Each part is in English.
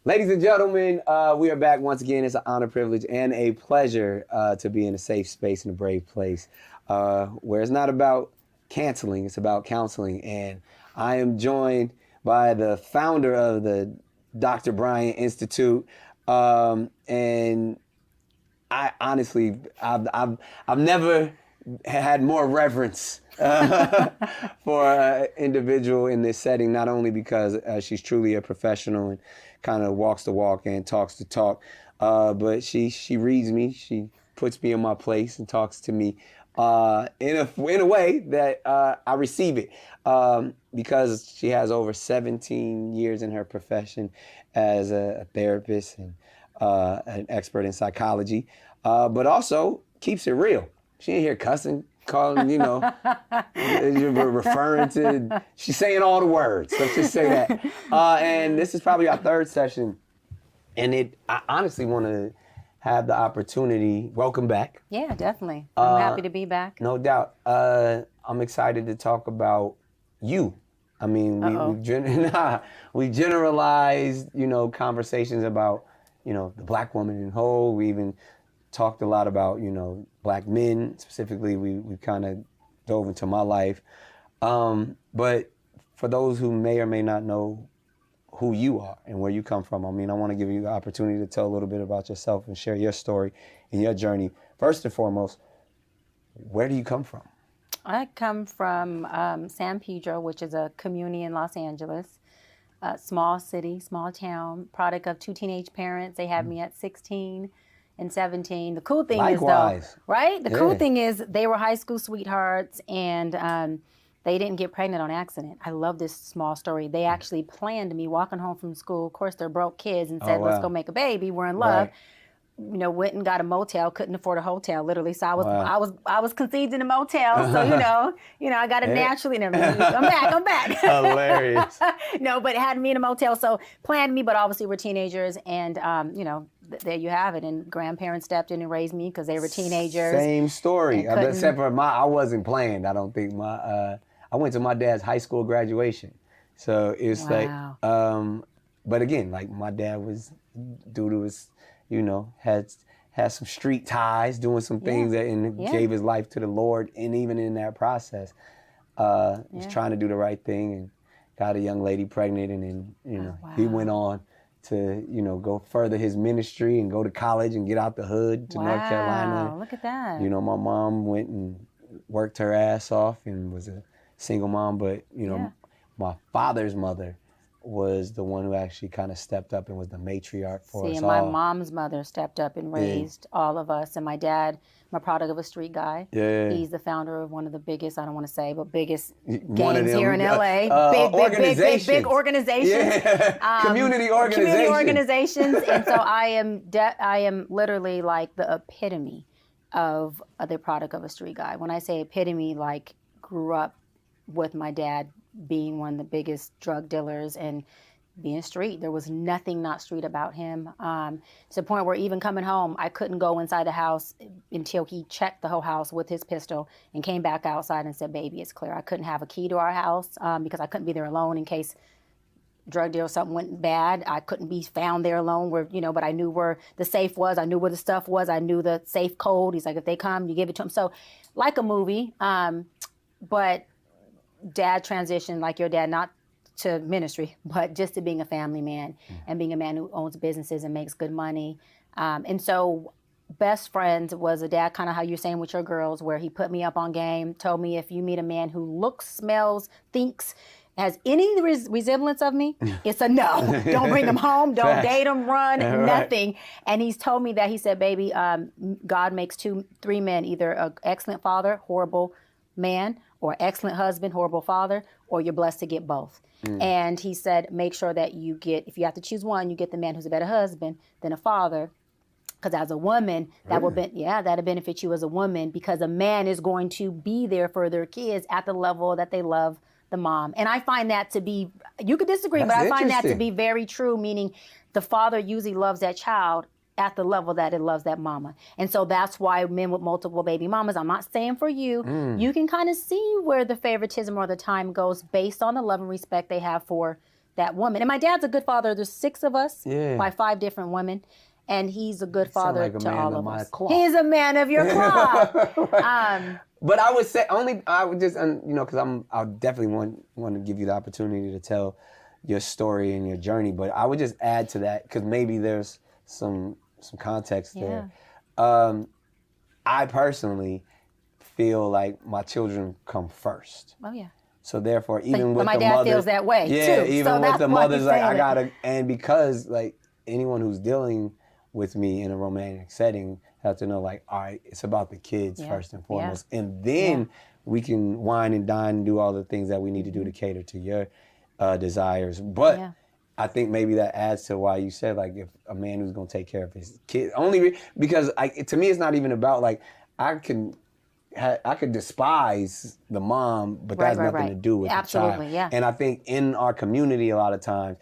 Ladies and gentlemen, we are back once again. It's an honor, privilege, and a pleasure to be in a safe space and a brave place where it's not about canceling, it's about counseling. And I am joined by the founder of the Dr. Bryant Institute. And I honestly, I've never had more reverence for an individual in this setting, not only because she's truly a professional and kind of walks the walk and talks the talk, but she reads me, she puts me in my place and talks to me in a way that I receive it, because she has over 17 years in her profession as a therapist and an expert in psychology, but also keeps it real. She ain't here cussing, calling, referring to, she's saying all the words. Let's just say that. And this is probably our third session. And I honestly want to have the opportunity, welcome back. Yeah, definitely. I'm happy to be back. No doubt. I'm excited to talk about you. I mean, we generalized, conversations about, the black woman in whole. We even talked a lot about, black men. Specifically, we kind of dove into my life. But for those who may or may not know who you are and where you come from, I want to give you the opportunity to tell a little bit about yourself and share your story and your journey. First and foremost, where do you come from? I come from San Pedro, which is a community in Los Angeles. Small city, small town, product of two teenage parents. They had me at 16 and 17. The cool thing is, though, right? The cool thing is they were high school sweethearts, and they didn't get pregnant on accident. I love this small story. They actually planned me walking home from school. Of course, they're broke kids, and said, let's go make a baby. We're in love. Right. Went and got a motel, couldn't afford a hotel, literally. So I was conceived in a motel. So, I got it naturally and everything. I'm back. Hilarious. No, but it had me in a motel. So planned me, but obviously we're teenagers. And, there you have it. And grandparents stepped in and raised me because they were teenagers. Same story. Except for I wasn't planned. I don't think I went to my dad's high school graduation. So it's but again, like my dad was, dude who was, had some street ties, doing some things and gave his life to the Lord. And even in that process, was trying to do the right thing and got a young lady pregnant. And then, he went on to, go further his ministry and go to college and get out the hood to North Carolina. Look at that. My mom went and worked her ass off and was a single mom. But, my father's mother was the one who actually kind of stepped up and was the matriarch for us all. And my mom's mother stepped up and raised all of us. And my dad, my product of a street guy. Yeah. He's the founder of one of the biggest, I don't want to say, but biggest gangs here in LA. Big organizations. Yeah. Community organizations. And so I am literally like the epitome of the product of a street guy. When I say epitome, like grew up with my dad being one of the biggest drug dealers and being street. There was nothing not street about him. To the point where even coming home, I couldn't go inside the house until he checked the whole house with his pistol and came back outside and said, baby, it's clear. I couldn't have a key to our house because I couldn't be there alone in case drug deal or something went bad. I couldn't be found there alone but I knew where the safe was. I knew where the stuff was. I knew the safe code. He's like, if they come, you give it to them. So like a movie, but dad transitioned like your dad, not to ministry, but just to being a family man and being a man who owns businesses and makes good money. And so best friends was a dad, kind of how you're saying with your girls, where he put me up on game, told me if you meet a man who looks, smells, thinks, has any resemblance of me, it's a no. Don't bring him home. Don't date him, run, nothing. And he's told me that, he said, baby, God makes 2-3 men, either an excellent father, horrible man, or excellent husband, horrible father, or you're blessed to get both. And he said, make sure that you get, if you have to choose one, you get the man who's a better husband than a father. Because as a woman, that'll benefit you as a woman, because a man is going to be there for their kids at the level that they love the mom. And I find that to be, you could disagree, but I find that to be very true, meaning the father usually loves that child at the level that it loves that mama. And so that's why men with multiple baby mamas, I'm not saying for you, you can kind of see where the favoritism or the time goes based on the love and respect they have for that woman. And my dad's a good father. There's 6 of us Yeah. by 5 different women. And he's a good father like a to man all of of my us. cloth. He's a man of your cloth. But I would say I would just, you know, because I definitely want to give you the opportunity to tell your story and your journey. But I would just add to that, because maybe there's some context there. I personally feel like my children come first. Oh yeah. So therefore, even with my the dad mother, feels that way yeah, too. even So with that's the why mothers, he's like saying I it. gotta, and because like anyone who's dealing with me in a romantic setting have to know, like, all right, it's about the kids first and foremost, and then we can wine and dine and do all the things that we need to do to cater to your desires. But I think maybe that adds to why you said, like, if a man who's gonna take care of his kid, because to me it's not even about like I could despise the mom, but that has nothing to do with the child. Yeah. And I think in our community, a lot of times,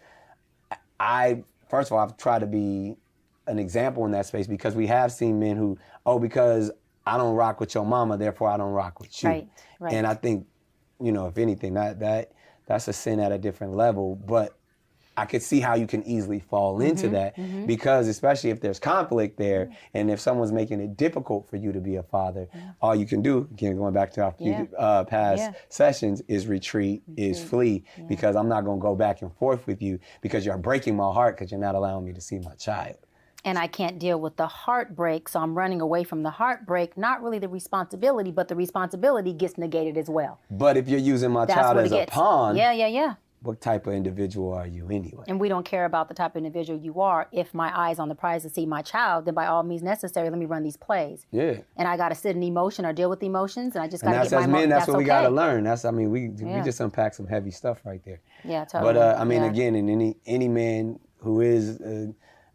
first of all, I've tried to be an example in that space, because we have seen men who, because I don't rock with your mama, therefore I don't rock with you. Right. And I think, you know, if anything, that's a sin at a different level. But I could see how you can easily fall into that, because especially if there's conflict there, and if someone's making it difficult for you to be a father, all you can do, again, going back to our past sessions, is retreat, is flee, because I'm not going to go back and forth with you, because you're breaking my heart because you're not allowing me to see my child. And I can't deal with the heartbreak, so I'm running away from the heartbreak, not really the responsibility, but the responsibility gets negated as well. But if you're using my child as a pawn, what type of individual are you anyway? And we don't care about the type of individual you are. If my eye's on the prize to see my child, then by all means necessary, let me run these plays. Yeah. And I got to sit in emotion or deal with emotions, and I just got to get my emotions. Men, that's what we got to learn. We just unpacked some heavy stuff right there. Yeah, totally. But again, in any man who is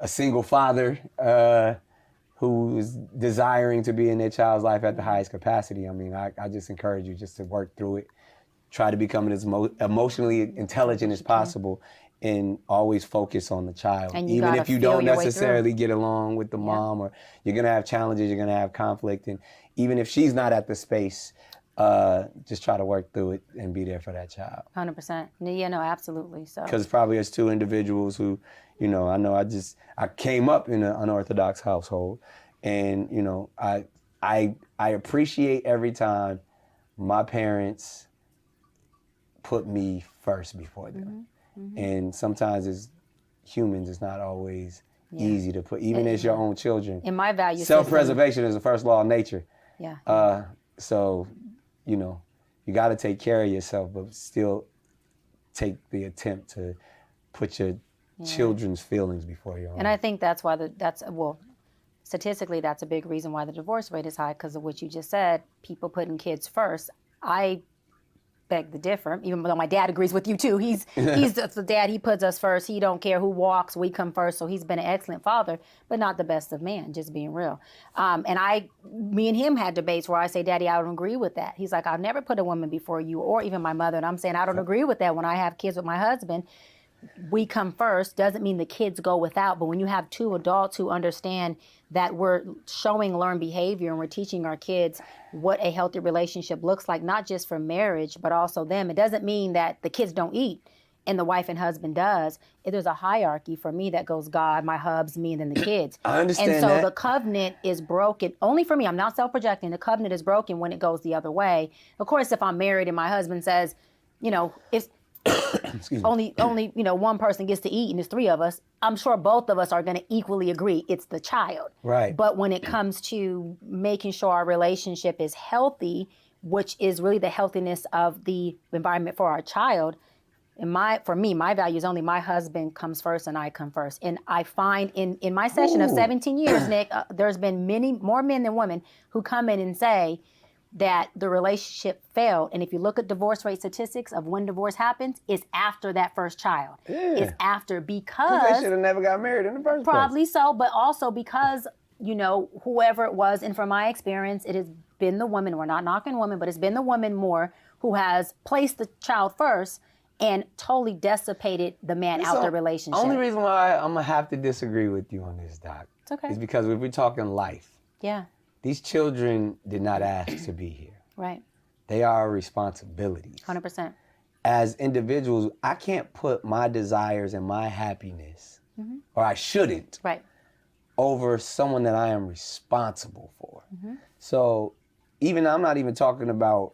a single father who is desiring to be in their child's life at the highest capacity, I just encourage you just to work through it. Try to become as emotionally intelligent as possible, and always focus on the child. Even if you don't necessarily get along with the mom, or you're going to have challenges, you're going to have conflict. And even if she's not at the space, just try to work through it and be there for that child. 100%. Yeah, no, absolutely. So, because probably as 2 individuals who, you know, I came up in an unorthodox household, and, you know, I appreciate every time my parents put me first before them. And sometimes as humans, it's not always easy to put, even as your own children. In my value self-preservation is the first law of nature. Yeah. So, you know, you got to take care of yourself, but still take the attempt to put your children's feelings before your own. And I think that's why statistically, that's a big reason why the divorce rate is high, because of what you just said, people putting kids first. I beg to differ, even though my dad agrees with you too. He's the dad. He puts us first. He don't care who walks. We come first. So he's been an excellent father, but not the best of man, just being real. And me and him had debates where I say, Daddy, I don't agree with that. He's like, I'll never put a woman before you or even my mother. And I'm saying, I don't agree with that. When I have kids with my husband, we come first. Doesn't mean the kids go without, but when you have 2 adults who understand that we're showing learned behavior and we're teaching our kids what a healthy relationship looks like, not just for marriage, but also them. It doesn't mean that the kids don't eat and the wife and husband does. There's a hierarchy for me that goes God, my hubs, me, and then the kids. I understand and so that. The covenant is broken, only for me. I'm not self-projecting. The covenant is broken when it goes the other way. Of course, if I'm married and my husband says, you know, if only one person gets to eat and there's 3 of us, I'm sure both of us are going to equally agree it's the child. Right. But when it comes to making sure our relationship is healthy, which is really the healthiness of the environment for our child, for me, my value is only my husband comes first and I come first. And I find in my session of 17 years, Nick, there's been many more men than women who come in and say that the relationship failed. And if you look at divorce rate statistics of when divorce happens, it's after that first child. Yeah. It's after, because they should have never got married in the first place. Probably so, but also because, you know, whoever it was, and from my experience, it has been the woman, we're not knocking women, but it's been the woman more who has placed the child first and totally dissipated the man out the relationship. Only reason why I'm going to have to disagree with you on this, Doc, it's okay, is because if we're talking life, yeah, these children did not ask to be here. Right. They are a responsibility. 100%. as individuals, I can't put my desires and my happiness, or I shouldn't, Right. over someone that I am responsible for. So even I'm not even talking about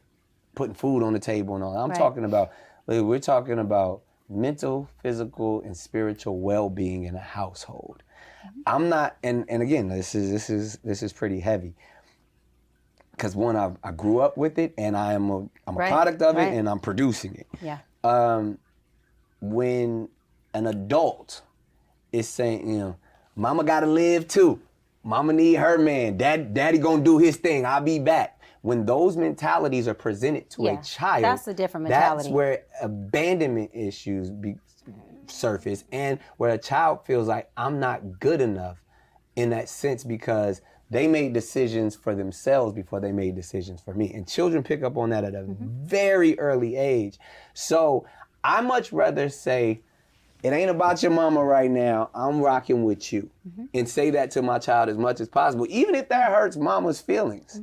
putting food on the table and all that. I'm talking about, we're talking about mental, physical, and spiritual well-being in a household. I'm not, and again, this is pretty heavy. Because one, I grew up with it, and I'm a product of it, and I'm producing it. Yeah. When an adult is saying, you know, mama gotta live too. Mama need her man. Daddy gonna do his thing. I'll be back. When those mentalities are presented to a child, that's a different mentality. That's where abandonment issues surface, and where a child feels like I'm not good enough in that sense because they made decisions for themselves before they made decisions for me. And children pick up on that at a very early age. So I much rather say, it ain't about your mama right now. I'm rocking with you. And say that to my child as much as possible, even if that hurts mama's feelings.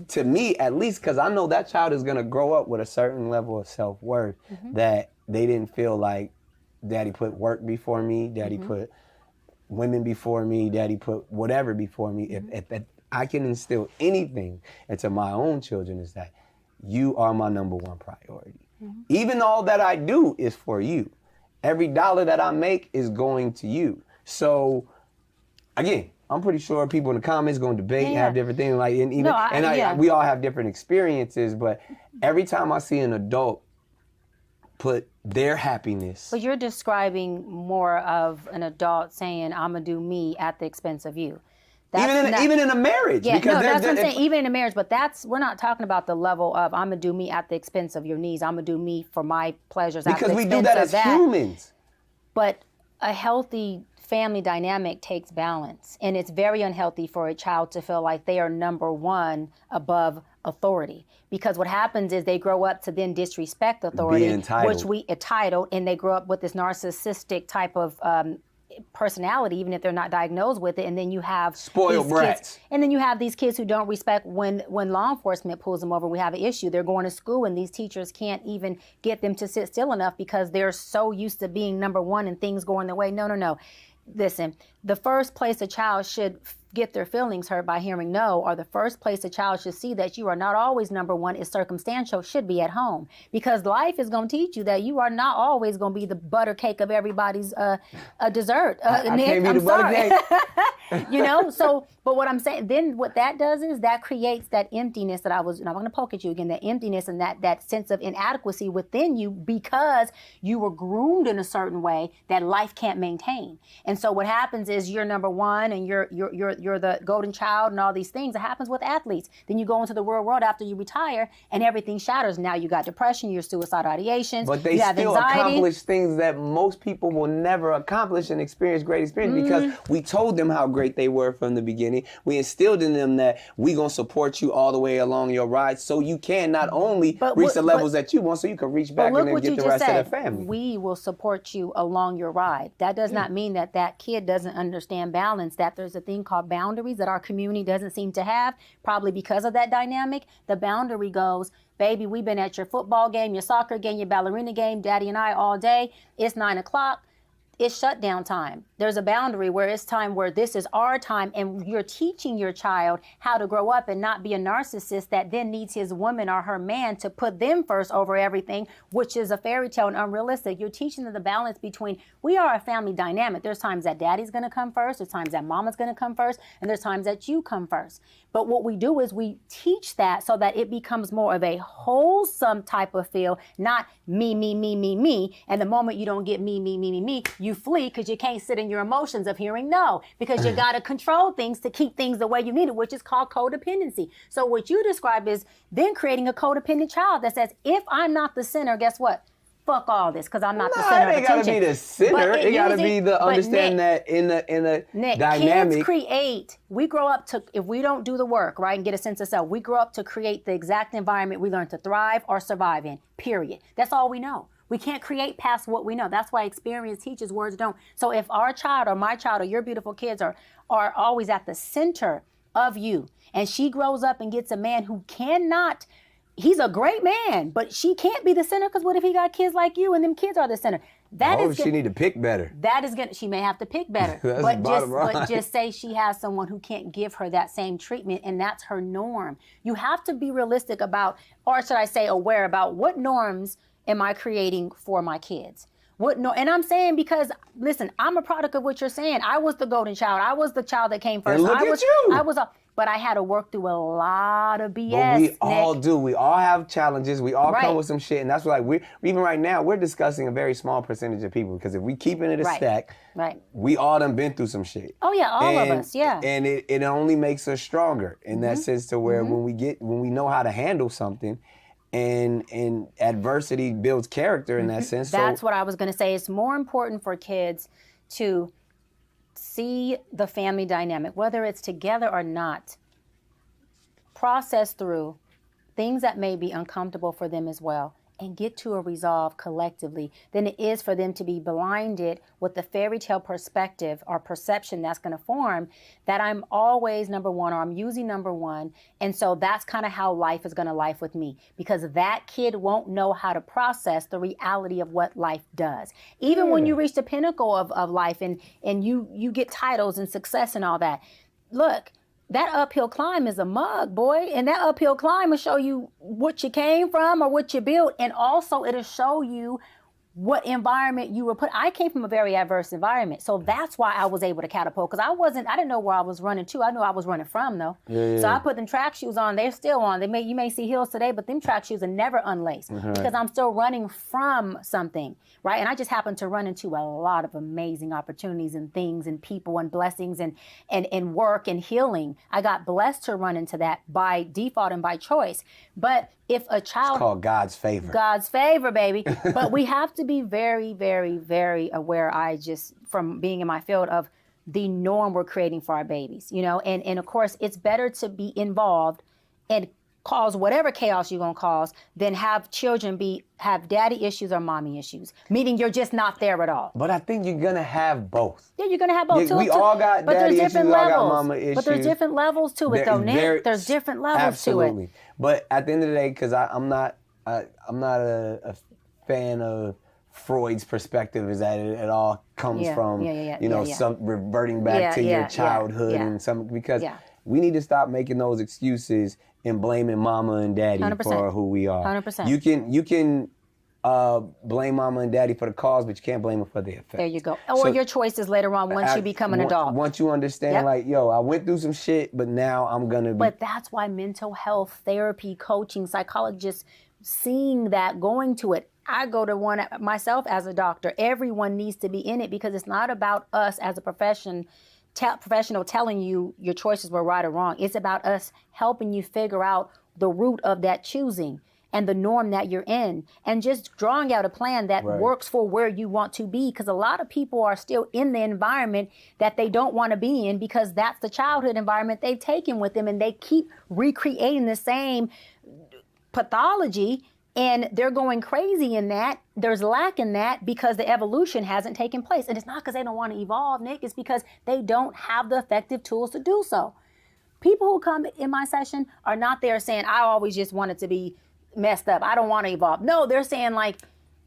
To me, at least, because I know that child is going to grow up with a certain level of self-worth that they didn't feel like daddy put work before me, daddy put women before me, daddy put whatever before me. If I can instill anything into my own children, is that you are my number one priority. Even all that I do is for you. Every dollar that I make is going to you. So again, I'm pretty sure people in the comments going to debate, have different things, like, and even we all have different experiences. But every time I see an adult put their happiness. But you're describing more of an adult saying, I'm going to do me at the expense of you. Even in a marriage. Yeah, because that's what I'm saying, even in a marriage. But we're not talking about the level of, I'm going to do me at the expense of your needs. I'm going to do me for my pleasures at the expense of that. Because we do that as humans. But a healthy family dynamic takes balance. And it's very unhealthy for a child to feel like they are number one above authority. Because what happens is they grow up to then disrespect authority, entitled, and they grow up with this narcissistic type of personality, even if they're not diagnosed with it. And then you have spoiled brats. And then you have these kids who don't respect when law enforcement pulls them over. We have an issue. They're going to school and these teachers can't even get them to sit still enough because they're so used to being number one and things going their way. No. Listen, the first place a child should get their feelings hurt by hearing no, or the first place a child should see that you are not always number one is circumstantial, should be at home. Because life is going to teach you that you are not always going to be the butter cake of everybody's dessert. Nick, I'm sorry. You know, so, but what I'm saying, then what that does is that creates that emptiness that and I'm going to poke at you again, that emptiness and that sense of inadequacy within you because you were groomed in a certain way that life can't maintain. And so what happens is you're number one and you're the golden child and all these things. It happens with athletes. Then you go into the real world after you retire and everything shatters. Now you got depression, your suicidal ideations, but they you have still anxiety. Accomplish things that most people will never accomplish and experience great experience because we told them how great they were from the beginning. We instilled in them that we gonna support you all the way along your ride so you can not only reach the levels that you want, so you can reach back and then get the rest of the family. We will support you along your ride. That does not mean that kid doesn't understand balance, that there's a thing called boundaries that our community doesn't seem to have, probably because of that dynamic. The boundary goes, baby, we've been at your football game, your soccer game, your ballerina game, daddy and I all day. It's 9 o'clock. It's shutdown time. There's a boundary where it's time where this is our time, and you're teaching your child how to grow up and not be a narcissist that then needs his woman or her man to put them first over everything, which is a fairy tale and unrealistic. You're teaching them the balance between, we are a family dynamic. There's times that daddy's gonna come first, there's times that mama's gonna come first, and there's times that you come first. But what we do is we teach that so that it becomes more of a wholesome type of feel, not me, and the moment you don't get me, you flee because you can't sit in your emotions of hearing no, because you got to control things to keep things the way you need it, which is called codependency. So what you describe is then creating a codependent child that says, if I'm not the center, guess what? Fuck all this because I'm not the center of attention. It gotta be the center. It gotta be the understand that in the dynamic. Kids we grow up to, if we don't do the work, right, and get a sense of self, we grow up to create the exact environment we learn to thrive or survive in, period. That's all we know. We can't create past what we know. That's why experience teaches, words don't. So if our child or my child or your beautiful kids are always at the center of you, and she grows up and gets a man who cannot he's a great man, but she can't be the center because what if he got kids like you and them kids are the center? She need to pick better. She may have to pick better. That's but the bottom line. But just say she has someone who can't give her that same treatment, and that's her norm. You have to be realistic about, or should I say aware about, what norms am I creating for my kids? And I'm saying, because listen, I'm a product of what you're saying. I was the golden child. I was the child that came first. And look at you. But I had to work through a lot of BS. But we Nick. all do. We all have challenges. We all Right. come with some shit, and that's why, like, even right now we're discussing a very small percentage of people, because if we keeping it a stack, right, we all done been through some shit. Oh yeah, all of us, yeah. And it only makes us stronger in that sense, to where when we know how to handle something, and adversity builds character in that sense. That's what I was going to say. It's more important for kids to see the family dynamic, whether it's together or not, process through things that may be uncomfortable for them as well, and get to a resolve collectively, than it is for them to be blinded with the fairy tale perspective or perception that's going to form that I'm always number one, or I'm using number one. And so that's kind of how life is going to life with me, because that kid won't know how to process the reality of what life does. Even when you reach the pinnacle of life and you get titles and success and all that. Look, that uphill climb is a mug, boy. And that uphill climb will show you what you came from or what you built. And also it'll show you what environment you were put. I came from a very adverse environment. So that's why I was able to catapult, because I didn't know where I was running to. I knew I was running from, though. So I put them track shoes on. They're still on. You may see heels today, but them track shoes are never unlaced, because I'm still running from something, right? And I just happened to run into a lot of amazing opportunities and things and people and blessings and work and healing. I got blessed to run into that by default and by choice. But if a child... It's called God's favor. God's favor, baby. But we have to be very, very, very aware, from being in my field, of the norm we're creating for our babies, and of course, it's better to be involved and cause whatever chaos you're going to cause than have children have daddy issues or mommy issues, meaning you're just not there at all. But I think you're going to have both. Yeah, you're going to have both, too. We all got daddy issues, we all got mama issues. But there's different levels to it, though, Nick. There's different levels to it. Absolutely. But at the end of the day, because I'm not a fan of Freud's perspective, is that it all comes from some reverting back to your childhood and some, because we need to stop making those excuses and blaming mama and daddy 100%. for who we are. 100%. You can blame mama and daddy for the cause, but you can't blame them for the effect. There you go. Or your choices later on once you become an adult. Once you understand, like, I went through some shit, but now I'm going to be... But that's why mental health, therapy, coaching, psychologists, seeing that, going to it. I go to one myself as a doctor. Everyone needs to be in it, because it's not about us as a professional telling you your choices were right or wrong. It's about us helping you figure out the root of that choosing and the norm that you're in, and just drawing out a plan that works for where you want to be. Because a lot of people are still in the environment that they don't want to be in, because that's the childhood environment they've taken with them, and they keep recreating the same pathology, and they're going crazy in that. There's lack in that because the evolution hasn't taken place. And it's not because they don't want to evolve, Nick. It's because they don't have the effective tools to do so. People who come in my session are not there saying, I always just wanted to be messed up. I don't want to evolve. No, they're saying, like,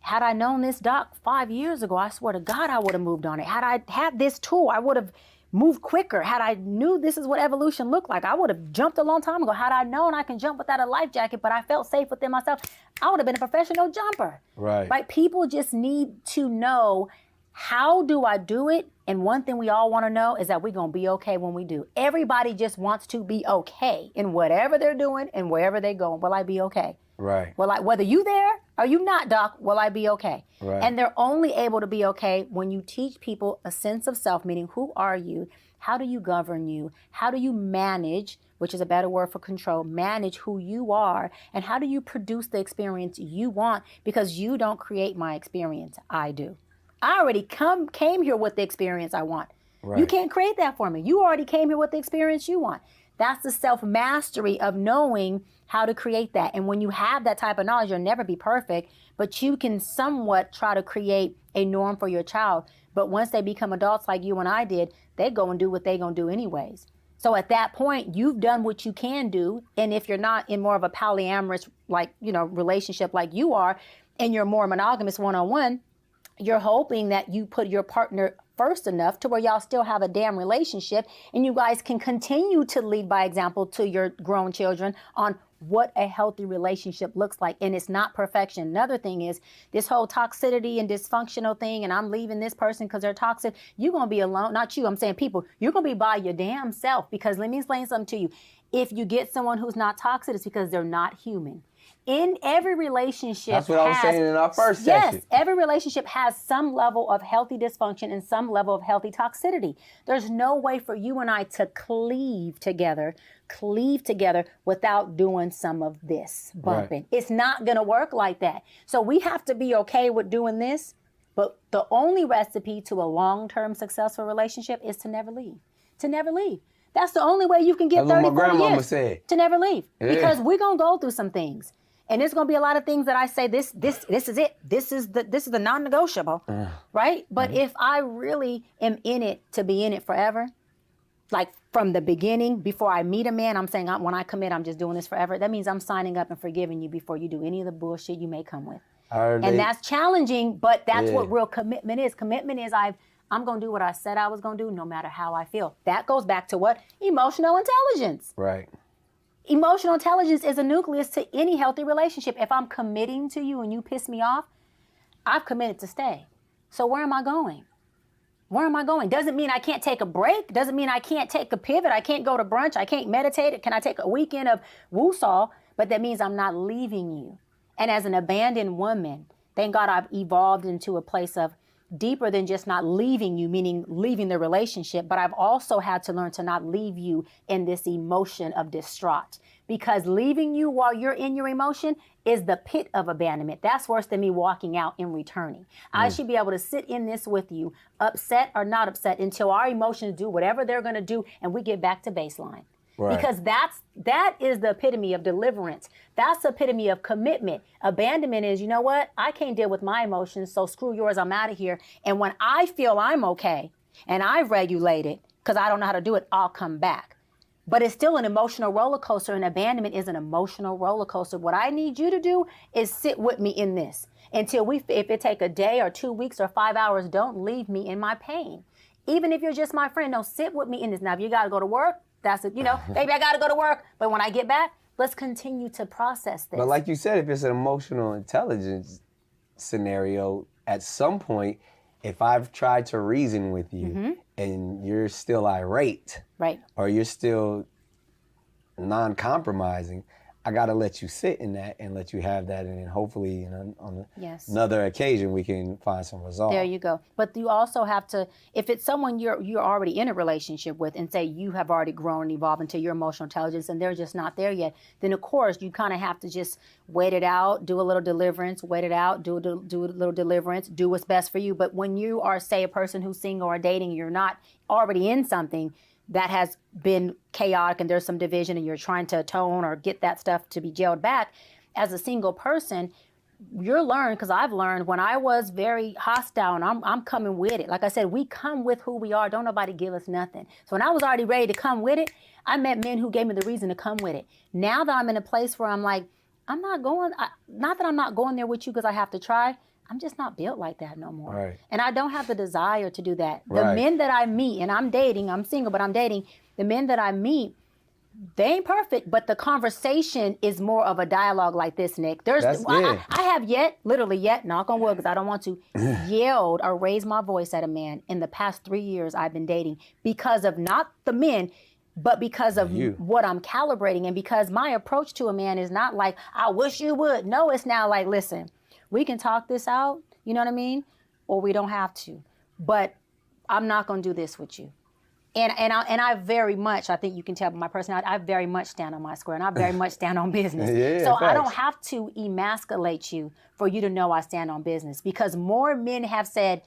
had I known this, doc, 5 years ago, I swear to God, I would have moved on it. Had I had this tool, I would have moved quicker. Had I knew this is what evolution looked like, I would have jumped a long time ago. Had I known I can jump without a life jacket, but I felt safe within myself, I would have been a professional jumper. Right? People just need to know, how do I do it? And one thing we all want to know is that we're going to be okay when we do. Everybody just wants to be okay in whatever they're doing and wherever they're going. Will I be okay? Right. Whether you there or you not, doc, will I be okay? Right. And they're only able to be okay when you teach people a sense of self, meaning who are you? How do you govern you? How do you manage, which is a better word for control, manage who you are? And how do you produce the experience you want? Because you don't create my experience, I do. I already came here with the experience I want. Right. You can't create that for me. You already came here with the experience you want. That's the self-mastery of knowing how to create that. And when you have that type of knowledge, you'll never be perfect, but you can somewhat try to create a norm for your child. But once they become adults like you and I did, they go and do what they going to do anyways. So at that point, you've done what you can do. And if you're not in more of a polyamorous, like, relationship like you are, and you're more monogamous one-on-one, you're hoping that you put your partner first enough to where y'all still have a damn relationship and you guys can continue to lead by example to your grown children on what a healthy relationship looks like. And it's not perfection. Another thing is this whole toxicity and dysfunctional thing, and I'm leaving this person because they're toxic. You're going to be alone. Not you, I'm saying people. You're going to be by your damn self, because let me explain something to you. If you get someone who's not toxic, it's because they're not human. In every relationship, that's what I was saying in our first session. Yes, every relationship has some level of healthy dysfunction and some level of healthy toxicity. There's no way for you and I to cleave together without doing some of this bumping. Right. It's not going to work like that. So we have to be okay with doing this. But the only recipe to a long-term successful relationship is to never leave. To never leave. That's the only way you can get 30, 40 years. Said. To never leave. Yeah. Because we're going to go through some things. And there's going to be a lot of things that I say, this is it. This is the non-negotiable, right? But if I really am in it to be in it forever, like from the beginning, before I meet a man, I'm saying when I commit, I'm just doing this forever. That means I'm signing up and forgiving you before you do any of the bullshit you may come with. And that's challenging, but that's what real commitment is. Commitment is I'm going to do what I said I was going to do no matter how I feel. That goes back to what? Emotional intelligence. Right. Emotional intelligence is a nucleus to any healthy relationship. If I'm committing to you and you piss me off, I've committed to stay. So where am I going? Where am I going? Doesn't mean I can't take a break. Doesn't mean I can't take a pivot. I can't go to brunch. I can't meditate. Can I take a weekend of woosah? But that means I'm not leaving you. And as an abandoned woman, thank God I've evolved into a place of deeper than just not leaving you, meaning leaving the relationship, but I've also had to learn to not leave you in this emotion of distraught. Because leaving you while you're in your emotion is the pit of abandonment. That's worse than me walking out and returning. I should be able to sit in this with you, upset or not upset, until our emotions do whatever they're going to do and we get back to baseline. Right. Because that is the epitome of deliverance. That's the epitome of commitment. Abandonment is, you know what? I can't deal with my emotions, so screw yours, I'm out of here. And when I feel I'm okay and I've regulated, because I don't know how to do it, I'll come back. But it's still an emotional roller coaster, and abandonment is an emotional roller coaster. What I need you to do is sit with me in this until if it take a day or 2 weeks or 5 hours, don't leave me in my pain. Even if you're just my friend, no, sit with me in this. Now, if you got to go to work, that's it, baby, I got to go to work. But when I get back, let's continue to process this. But like you said, if it's an emotional intelligence scenario, at some point, if I've tried to reason with you and you're still irate, right, or you're still non-compromising, I got to let you sit in that and let you have that, and then hopefully on another occasion we can find some resolve. There you go. But you also have to, if it's someone you're already in a relationship with, and say you have already grown and evolved into your emotional intelligence and they're just not there yet, then of course you kind of have to just wait it out, do a little deliverance, wait it out, do a little deliverance, do what's best for you. But when you are, say, a person who's single or dating, you're not already in something that has been chaotic and there's some division and you're trying to atone or get that stuff to be jailed back, as a single person, you're learned, because I've learned when I was very hostile and I'm coming with it. Like I said, we come with who we are. Don't nobody give us nothing. So when I was already ready to come with it, I met men who gave me the reason to come with it. Now that I'm in a place where I'm like, not that I'm not going there with you because I have to try. I'm just not built like that no more. Right. And I don't have the desire to do that. The men that I meet, and I'm dating, I'm single, but I'm dating, the men that I meet, they ain't perfect, but the conversation is more of a dialogue like this, Nick. I have literally yet, knock on wood, because I don't want to, yelled or raise my voice at a man in the past 3 years I've been dating, because of not the men, but because of what I'm calibrating, and because my approach to a man is not like, I wish you would. No, it's now like, listen, we can talk this out, you know what I mean? Or we don't have to. But I'm not going to do this with you. And I very much, I think you can tell by my personality, I very much stand on my square, and I very much stand on business. So I don't have to emasculate you for you to know I stand on business, because more men have said,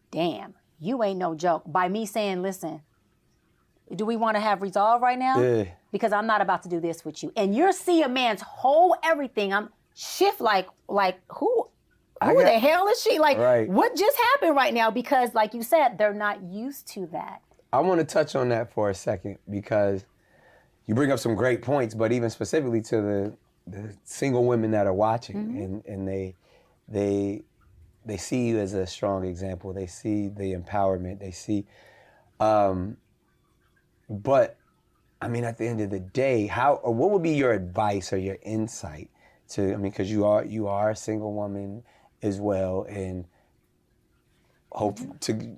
damn, you ain't no joke, by me saying, listen, do we want to have resolve right now? Yeah. Because I'm not about to do this with you. And you'll see a man's whole everything. I'm shift like who the hell is she? Like, what just happened right now? Because like you said, they're not used to that. I want to touch on that for a second because you bring up some great points, but even specifically to the single women that are watching, and they see you as a strong example. They see the empowerment. They see, but I mean, at the end of the day, what would be your advice or your insight to? I mean, because you are a single woman as well, and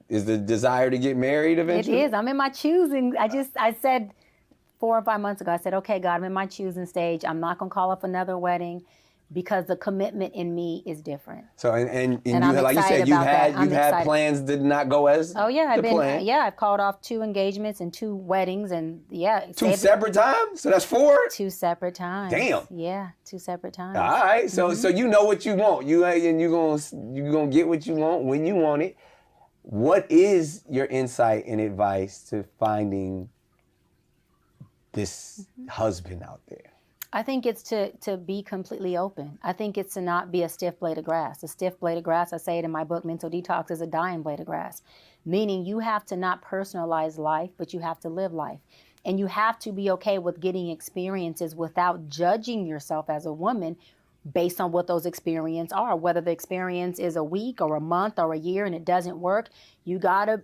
is the desire to get married eventually? It is. I'm in my choosing. I said 4 or 5 months ago, I said, okay, God, I'm in my choosing stage. I'm not going to call up another wedding because the commitment in me is different. So, and you I'm like you said, you've had plans that did not go as plan. I've called off 2 engagements and 2 weddings, and 2 separate times? So that's 4? 2 separate times. Damn. Yeah, 2 separate times. All right. So you know what you want. You gonna get what you want when you want it. What is your insight and advice to finding this husband out there? I think it's to be completely open. I think it's to not be a stiff blade of grass. A stiff blade of grass, I say it in my book, Mental Detox, is a dying blade of grass. Meaning you have to not personalize life, but you have to live life. And you have to be okay with getting experiences without judging yourself as a woman based on what those experiences are. Whether the experience is a week or a month or a year and it doesn't work, you gotta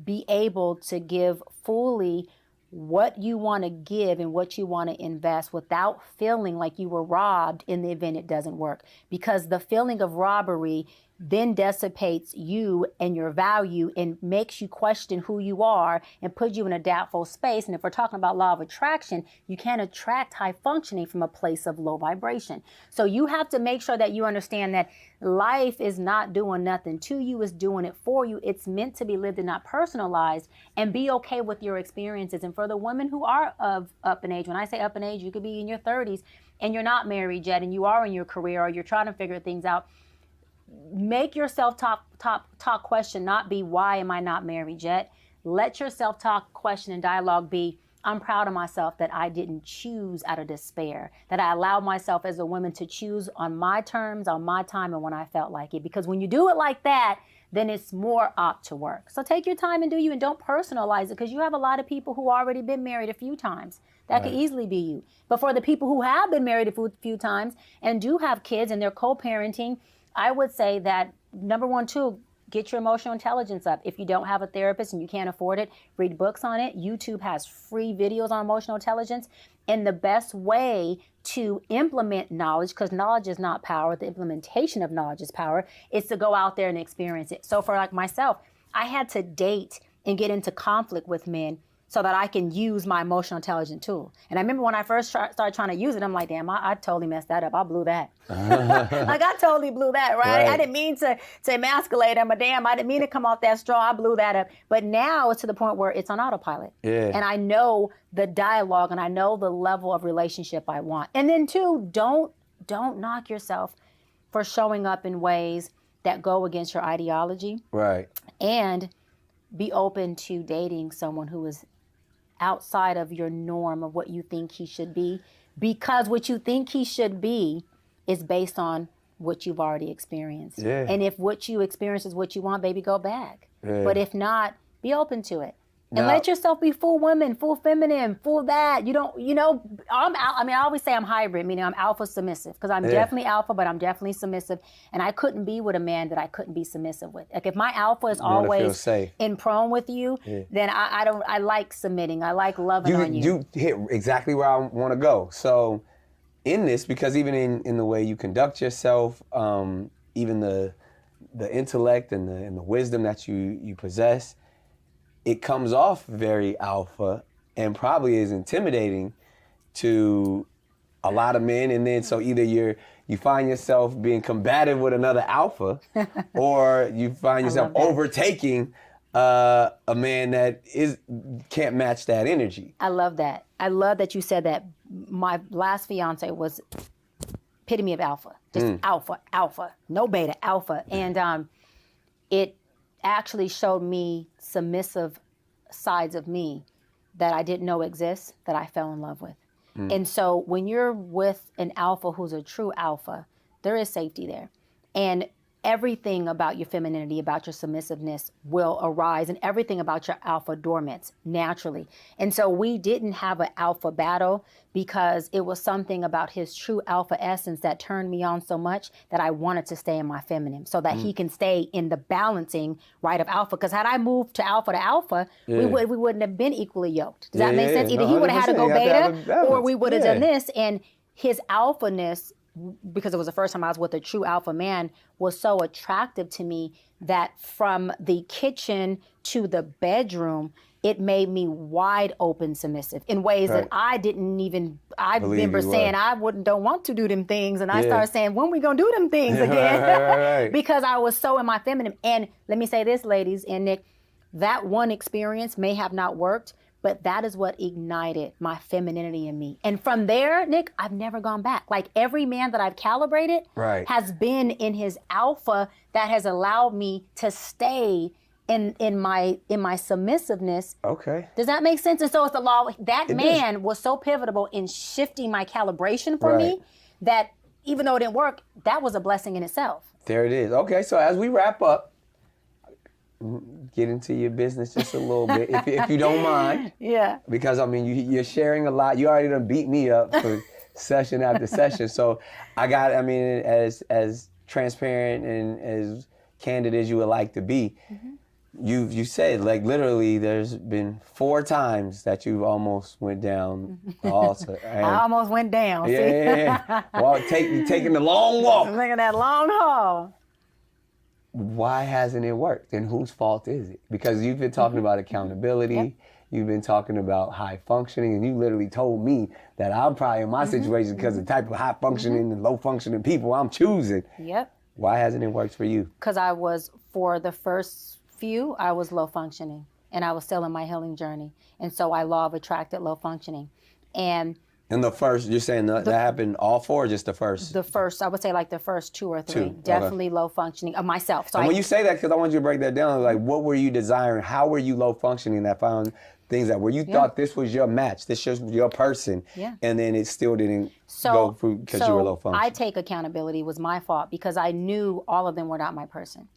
be able to give fully what you want to give and what you want to invest without feeling like you were robbed in the event it doesn't work. Because the feeling of robbery then dissipates you and your value and makes you question who you are and puts you in a doubtful space. And if we're talking about law of attraction, you can't attract high functioning from a place of low vibration. So you have to make sure that you understand that life is not doing nothing to you, it's doing it for you. It's meant to be lived and not personalized, and be okay with your experiences. And for the women who are up in age, when I say up in age, you could be in your 30s and you're not married yet and you are in your career or you're trying to figure things out. Make your self-talk question not be, why am I not married yet? Let your self-talk question and dialogue be, I'm proud of myself that I didn't choose out of despair, that I allowed myself as a woman to choose on my terms, on my time, and when I felt like it. Because when you do it like that, then it's more apt to work. So take your time and do you, and don't personalize it, because you have a lot of people who already been married a few times. That could easily be you. But for the people who have been married a few times and do have kids and they're co-parenting, I would say that number 1, too, get your emotional intelligence up. If you don't have a therapist and you can't afford it, read books on it. YouTube has free videos on emotional intelligence. And the best way to implement knowledge, because knowledge is not power, the implementation of knowledge is power, is to go out there and experience it. So for like myself, I had to date and get into conflict with men so that I can use my emotional intelligence tool. And I remember when I first started trying to use it, I'm like, damn, I totally messed that up. I blew that. Like, I totally blew that, right? I didn't mean to emasculate him, but damn, I didn't mean to come off that strong. I blew that up. But now it's to the point where it's on autopilot. Yeah. And I know the dialogue and I know the level of relationship I want. And then, too, don't knock yourself for showing up in ways that go against your ideology. Right. And be open to dating someone who is outside of your norm of what you think he should be, because what you think he should be is based on what you've already experienced. Yeah. And if what you experience is what you want, baby, go back. Yeah. But if not, be open to it. And let yourself be full woman, full feminine, full that. You don't, I always say I'm hybrid, meaning I'm alpha submissive, because I'm definitely alpha, but I'm definitely submissive. And I couldn't be with a man that I couldn't be submissive with. Like, if my alpha is always in prone with you, then I like submitting. I like loving on you. You hit exactly where I want to go. So in this, because even in the way you conduct yourself, even the intellect and the wisdom that you possess, it comes off very alpha and probably is intimidating to a lot of men. And then so either you find yourself being combative with another alpha, or you find yourself overtaking a man that can't match that energy. I love that. I love that you said that. My last fiance was epitome of alpha, just alpha, no beta, alpha. And it actually showed me submissive sides of me that I didn't know exist, that I fell in love with. And so when you're with an alpha who's a true alpha, there is safety there. And everything about your femininity, about your submissiveness will arise, and everything about your alpha dormants naturally. And so we didn't have an alpha battle because it was something about his true alpha essence that turned me on so much that I wanted to stay in my feminine so that he can stay in the balancing, right, of alpha. Because had I moved to alpha, we wouldn't have been equally yoked. Does that make sense? Either he would have had to go beta or we would have done this. And his alphaness, because it was the first time I was with a true alpha man, was so attractive to me that from the kitchen to the bedroom, it made me wide open submissive in ways that I didn't even, I remember saying don't want to do them things. And I started saying, when we gonna do them things again? Because I was so in my feminine. And let me say this, ladies and Nick, that one experience may have not worked, but that is what ignited my femininity in me. And from there, Nick, I've never gone back. Like every man that I've calibrated has been in his alpha that has allowed me to stay in my submissiveness. Okay. Does that make sense? And so it's the law. That man was so pivotal in shifting my calibration for me that even though it didn't work, that was a blessing in itself. There it is. Okay, so as we wrap up, get into your business just a little bit, if you don't mind. Yeah. Because, I mean, you're sharing a lot. You already done beat me up for session after session. So as transparent and as candid as you would like to be, you said, like, literally there's been 4 times that you've almost went down the altar. I almost went down. Yeah. Well, taking the long walk. Making that long haul. Why hasn't it worked? And whose fault is it? Because you've been talking about accountability. You've been talking about high functioning, and you literally told me that I'm probably in my situation because of the type of high functioning and low functioning people I'm choosing. Yep. Why hasn't it worked for you? Because for the first few, I was low functioning, and I was still in my healing journey. And so I law of attracted low functioning. And in the first, you're saying that happened all 4 or just the first? The first, I would say like the first 2 or 3. Definitely low functioning of myself. So and when you say that, because I want you to break that down, like what were you desiring? How were you low functioning that found things that where you thought this was your match, this was your person, and then it still didn't go through because you were low functioning? I take accountability. It was my fault because I knew all of them were not my person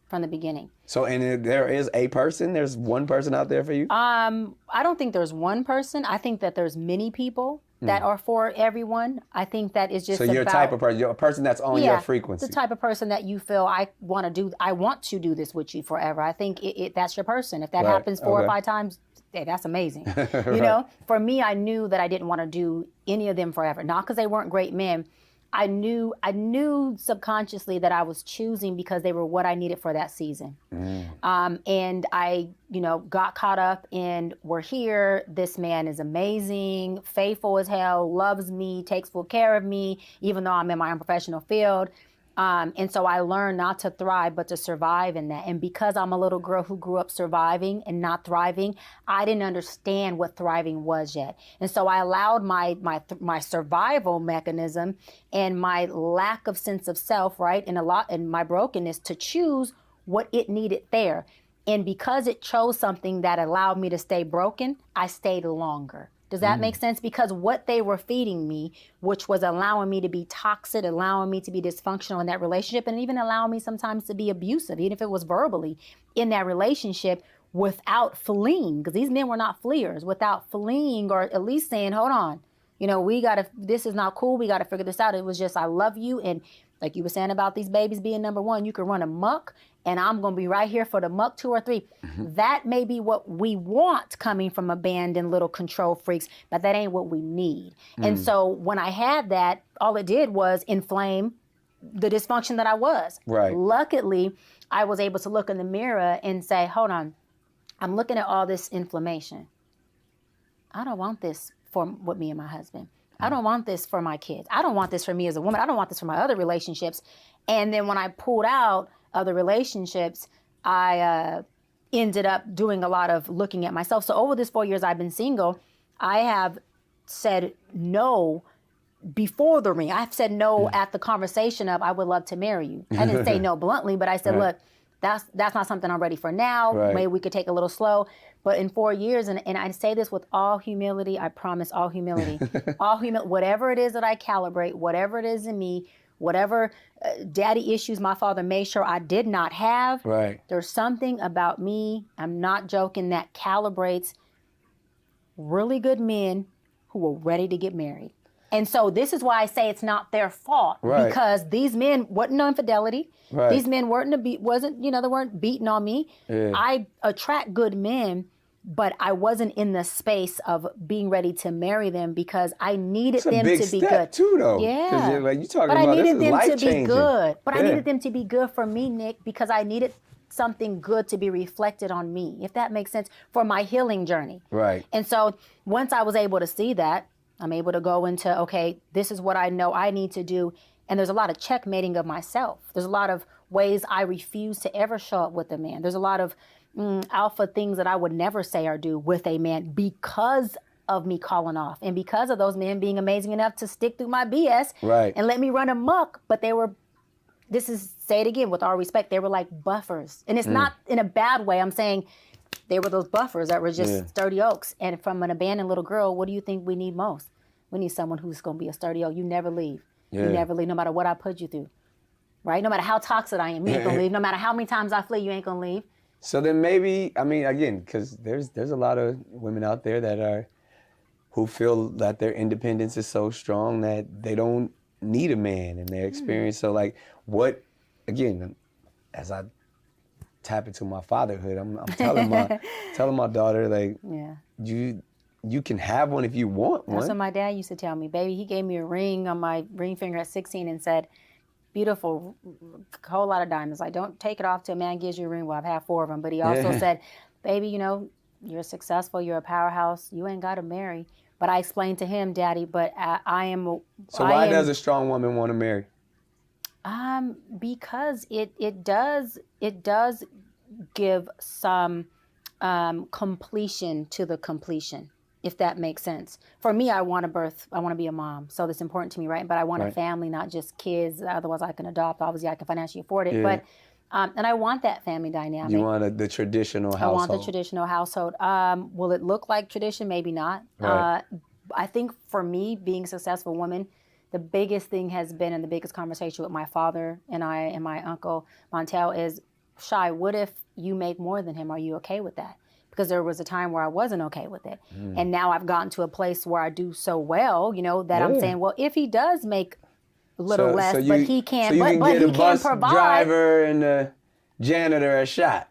from the beginning. So, and there is a person? There's one person out there for you? I don't think there's one person. I think that there's many people that are for everyone. I think that is just you're a type of person, you're a person that's on your frequency. The type of person that you feel I want to do this with you forever. I think that's your person. If that happens 4 or 5 times, hey, that's amazing. You know, for me, I knew that I didn't want to do any of them forever. Not because they weren't great men. I knew subconsciously that I was choosing because they were what I needed for that season. And I, got caught up in, we're here, this man is amazing, faithful as hell, loves me, takes full care of me, even though I'm in my unprofessional field. And so I learned not to thrive, but to survive in that. And because I'm a little girl who grew up surviving and not thriving, I didn't understand what thriving was yet. And so I allowed my survival mechanism and my lack of sense of self, right, and my brokenness to choose what it needed there. And because it chose something that allowed me to stay broken, I stayed longer. Does that make sense? Because what they were feeding me, which was allowing me to be toxic, allowing me to be dysfunctional in that relationship, and even allowing me sometimes to be abusive, even if it was verbally, in that relationship without fleeing, because these men were not fleers, without fleeing or at least saying, hold on, this is not cool, we got to figure this out. It was just, I love you, and like you were saying about these babies being number 1, you can run amok, and I'm going to be right here for the muck 2 or 3. That may be what we want coming from abandoned little control freaks, but that ain't what we need. And so when I had that, all it did was inflame the dysfunction that I was. Right. Luckily, I was able to look in the mirror and say, hold on, I'm looking at all this inflammation. I don't want this with me and my husband. I don't want this for my kids. I don't want this for me as a woman. I don't want this for my other relationships. And then when I pulled out other relationships, I ended up doing a lot of looking at myself. So over this 4 years I've been single, I have said no before the ring. I've said no at the conversation of, I would love to marry you. I didn't say no bluntly, but I said, look, that's not something I'm ready for now. Maybe we could take a little slow. But in 4 years, and I say this with all humility, I promise all humility, whatever it is that I calibrate, whatever it is in me, whatever daddy issues my father made sure I did not have. Right. There's something about me, I'm not joking, that calibrates really good men who are ready to get married. And so this is why I say it's not their fault, right. because these men wasn't no infidelity. Right. These men they weren't beating on me. Yeah. I attract good men, but I wasn't in the space of being ready to marry them because I needed them to be good too, though. Yeah, like you talking but about, I needed them to life-changing. be good. But yeah. I needed them to be good for me, Nick, because I needed something good to be reflected on me, if that makes sense, for my healing journey. Right. And so once I was able to see that, I'm able to go into, okay, this is what I know I need to do. And there's a lot of checkmating of myself. There's a lot of ways I refuse to ever show up with a man. There's a lot of alpha things that I would never say or do with a man because of me calling off and because of those men being amazing enough to stick through my BS right. and let me run amok. But they were, say it again with all respect, they were like buffers. And it's not in a bad way. I'm saying they were those buffers that were just sturdy oaks. And from an abandoned little girl, what do you think we need most? We need someone who's going to be a sturdy oak. You never leave. Yeah. You never leave, no matter what I put you through. Right? No matter how toxic I am, you ain't going to leave. No matter how many times I flee, you ain't going to leave. So then maybe, I mean, again, because there's a lot of women out there who feel that their independence is so strong that they don't need a man in their experience. So like what, again, as I tap into my fatherhood, I'm telling my daughter, like, you can have one if you want one. That's what my dad used to tell me. Baby, he gave me a ring on my ring finger at 16 and said, beautiful, whole lot of diamonds. Like, don't take it off till a man gives you a ring. Well, I've had 4 of them. But he also said, baby, you're successful. You're a powerhouse. You ain't got to marry. But I explained to him, Daddy, but I am. So why does a strong woman want to marry? Because it does give some completion to the completion, if that makes sense. For me, I want to be a mom. So that's important to me, right? But I want a family, not just kids. Otherwise, I can adopt. Obviously, I can financially afford it. Yeah. But and I want that family dynamic. You want the traditional household. I want the traditional household. Will it look like tradition? Maybe not. Right. I think for me, being a successful woman, the biggest thing has been, and the biggest conversation with my father and I and my uncle Montel is, Shy, what if you make more than him? Are you okay with that? Because there was a time where I wasn't okay with it. And now I've gotten to a place where I do so well, that I'm saying, well, if he does make a little less, but he can't, but he can provide. Driver and the janitor a shot.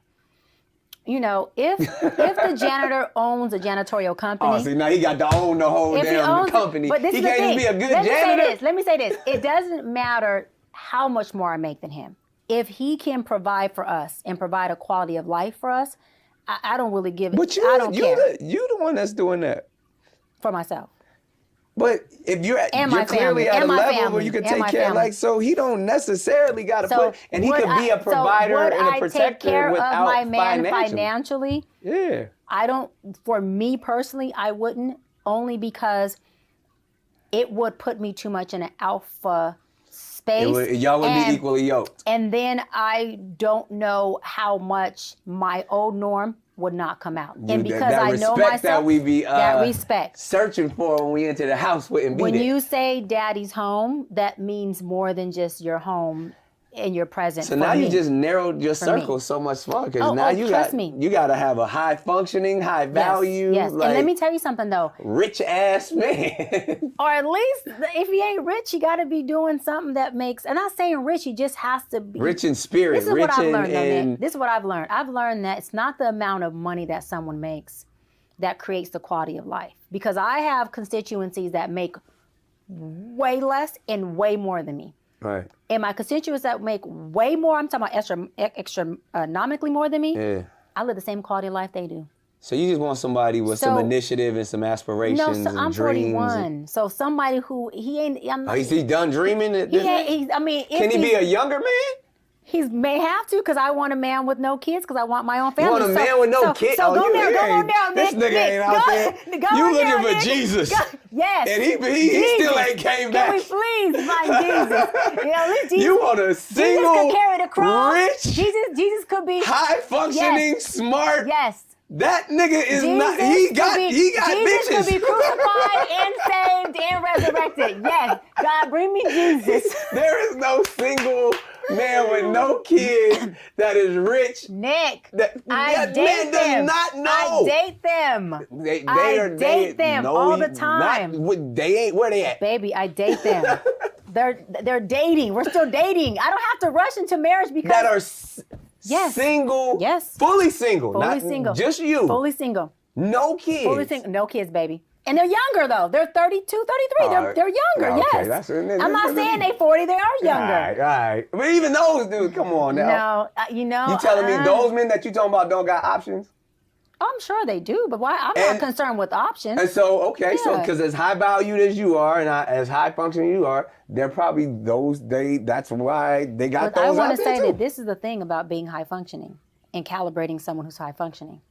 If the janitor owns a janitorial company. Oh, see, now he got to own the whole damn company. But this he is can't the thing. just be a good janitor. Let me say this. It doesn't matter how much more I make than him. If he can provide for us and provide a quality of life for us, I don't really give it. But I don't care. You the one that's doing that. For myself. But if you're clearly at a level where you can take care, so he don't necessarily got to put, and he could be a provider and a protector without my man financially. Yeah. For me personally, I wouldn't, only because it would put me too much in an alpha space. Y'all would be equally yoked. And then I don't know how much my old norm would not come out. And because I know myself, that we be that respect searching for when we enter the house wouldn't be when there. you say daddy's home, that means more than just your home and your presence. So now you just narrowed your circle so much smaller, because now you got to have a high functioning, high value, yes. And let me tell you something though, rich ass man. Or at least if he ain't rich, he got to be doing something that makes. And I'm not saying rich, he just has to be rich in spirit. This is what I've learned. This is what I've learned. I've learned that it's not the amount of money that someone makes that creates the quality of life. Because I have constituencies that make way less and way more than me. Right. And my constituents that make way more, I'm talking about astronomically more than me, I live the same quality of life they do. So you just want somebody with some initiative and some aspirations and I'm dreams. 41. So somebody who, he ain't... Is he done dreaming? Can he be a younger man? He may have to, because I want a man with no kids, because I want my own family. You want a man with no kids? So go on down, Nick. This nigga ain't out there. You looking for Jesus. Yes. And he still ain't came back. Can we please find Jesus? Jesus. You want a single, Jesus could carry the cross. rich, Jesus could be high functioning, smart, That nigga is not. He got Jesus bitches. could be crucified and saved and resurrected. Yes, God, bring me Jesus. There is no single man with no kids that is rich. Nick, That I date man them. does not know. I date them. I date them all the time. They ain't where they at. Baby, I date them. They're dating. We're still dating. I don't have to rush into marriage because That are Yes. single. Yes. Fully single. Fully not single. Just you. fully single. No kids. Fully single. No kids, baby. And they're younger though. They're 32, 33. They're younger. Okay, Yes. I'm not saying they 40. They are younger. All right. But even those dudes, come on now. No, You telling me those men that you talking about don't got options? I'm sure they do, but why? I'm not concerned with options. And so, okay, so Yeah. because as high valued as you are and as high functioning you are, they're probably that's why they got But I those want out to there say too. that this is the thing about being high functioning and calibrating someone who's high functioning.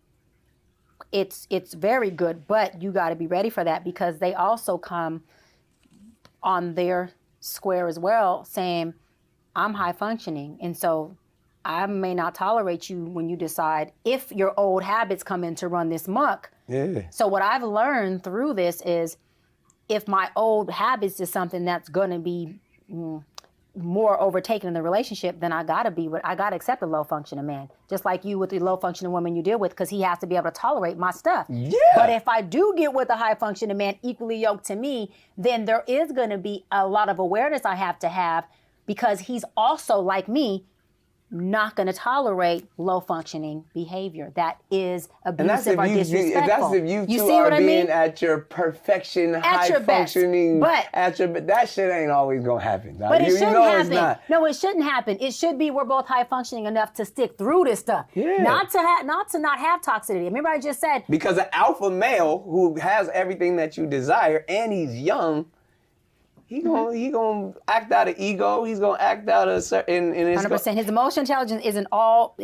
It's very good, but you got to be ready for that because they also come on their square as well saying, I'm high functioning. And so I may not tolerate you when you decide if your old habits come in to run this muck. Yeah. So what I've learned through this is if my old habits is something that's going to be more overtaken in the relationship, then I got to accept a low functioning man. Just like you with the low functioning woman you deal with, because he has to be able to tolerate my stuff. Yeah. But if I do get with a high functioning man equally yoked to me, then there is going to be a lot of awareness I have to have because he's also like me, not going to tolerate low functioning behavior that is abusive or disrespectful. That's if you two see are what I being mean? at your perfection, At high your best. functioning. But that shit ain't always gonna happen. But it shouldn't know happen. It's not. No, it shouldn't happen. It should be we're both high functioning enough to stick through this stuff. Yeah. Not to not have toxicity. Remember I just said Because an alpha male who has everything that you desire and he's young, he gonna act out of ego. He's gonna act out of certain. 100%. His emotional intelligence isn't all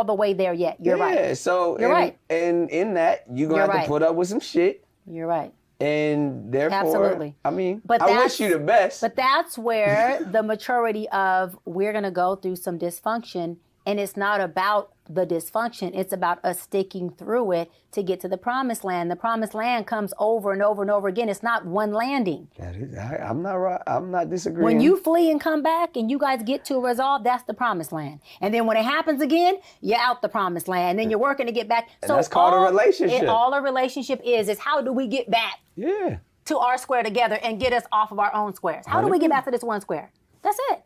the way there yet. You're right. Yeah. So You're right. And in that you're gonna You're have right. to put up with some shit. You're right. And therefore, Absolutely. I mean, But I that's- wish you the best. But that's where the maturity of we're going to go through some dysfunction, and it's not about the dysfunction. It's about us sticking through it to get to the promised land. The promised land comes over and over and over again. It's not one landing. That is, I'm not right. I'm not disagreeing. When you flee and come back and you guys get to a resolve, that's the promised land. And then when it happens again, you're out the promised land. And then you're working to get back. And that's called a relationship. All a relationship is how do we get back Yeah. to our square together and get us off of our own squares? How do we get back to this one square? That's it.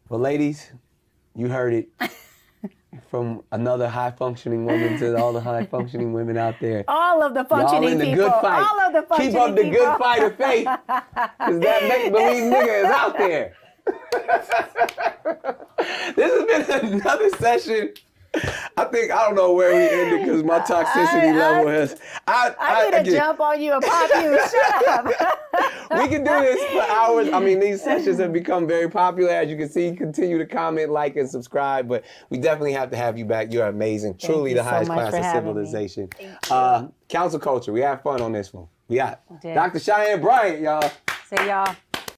Well, ladies, you heard it. From another high-functioning woman to all the high-functioning women out there. All of the functioning Y'all in the people. good fight. All of the functioning Keep up the people. good fight of faith. Because that make-believe nigga is out there. This has been another session. I don't know where we ended because my toxicity level has. I need to jump on you and pop you. Shut up. We can do this for hours. I mean, these sessions have become very popular. As you can see, continue to comment, like, and subscribe. But we definitely have to have you back. You're amazing. Truly you the so highest much class for of having me. civilization. Thank you. Counsel Culture. We had fun on this one. We out. did. Dr. Cheyenne Bryant, y'all. See y'all.